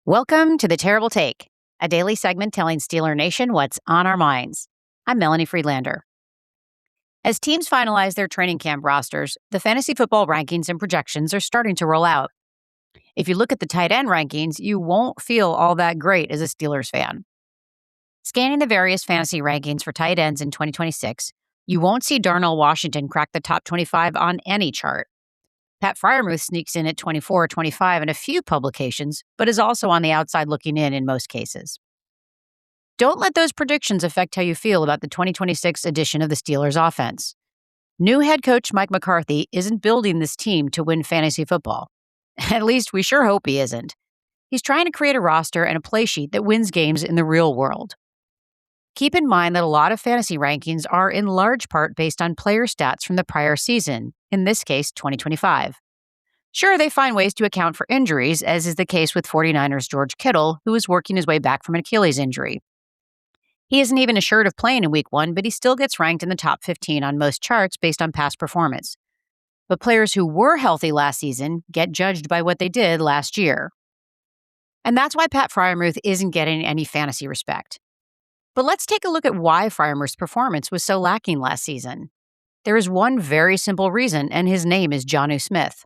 Welcome to The Terrible Take, a daily segment telling Steeler Nation what's on our minds. I'm Melanie Friedlander. As teams finalize their training camp rosters, the fantasy football rankings and projections are starting to roll out. If you look at the tight end rankings, you won't feel all that great as a Steelers fan. Scanning the various fantasy rankings for tight ends in 2026, you won't see Darnell Washington crack the top 25 on any chart. Pat Freiermuth sneaks in at 24 or 25 in a few publications, but is also on the outside looking in most cases. Don't let those predictions affect how you feel about the 2026 edition of the Steelers offense. New head coach Mike McCarthy isn't building this team to win fantasy football. At least we sure hope he isn't. He's trying to create a roster and a play sheet that wins games in the real world. Keep in mind that a lot of fantasy rankings are in large part based on player stats from the prior season, in this case, 2025. Sure, they find ways to account for injuries, as is the case with 49ers' George Kittle, who is working his way back from an Achilles injury. He isn't even assured of playing in Week 1, but he still gets ranked in the top 15 on most charts based on past performance. But players who were healthy last season get judged by what they did last year. And that's why Pat Freiermuth isn't getting any fantasy respect. But let's take a look at why Freiermuth's performance was so lacking last season. There is one very simple reason, and his name is Jonnu Smith.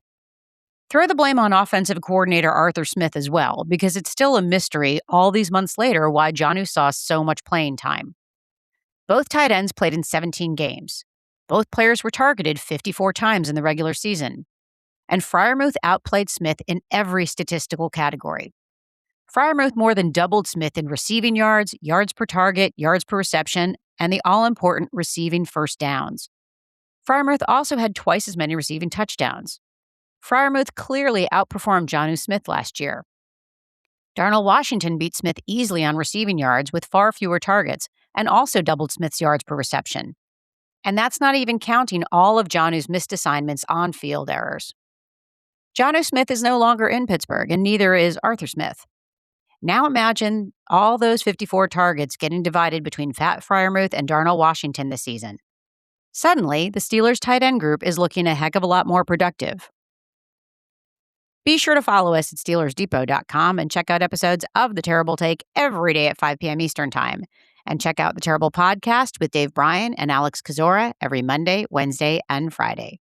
Throw the blame on offensive coordinator Arthur Smith as well, because it's still a mystery all these months later why Jonnu saw so much playing time. Both tight ends played in 17 games. Both players were targeted 54 times in the regular season. And Freiermuth outplayed Smith in every statistical category. Freiermuth more than doubled Smith in receiving yards, yards per target, yards per reception, and the all-important receiving first downs. Freiermuth also had twice as many receiving touchdowns. Freiermuth clearly outperformed Jonnu Smith last year. Darnell Washington beat Smith easily on receiving yards with far fewer targets and also doubled Smith's yards per reception. And that's not even counting all of Jonnu's missed assignments on field errors. Jonnu Smith is no longer in Pittsburgh, and neither is Arthur Smith. Now imagine all those 54 targets getting divided between Pat Freiermuth and Darnell Washington this season. Suddenly, the Steelers' tight end group is looking a heck of a lot more productive. Be sure to follow us at SteelersDepot.com and check out episodes of The Terrible Take every day at 5 p.m. Eastern Time. And check out The Terrible Podcast with Dave Bryan and Alex Kozora every Monday, Wednesday, and Friday.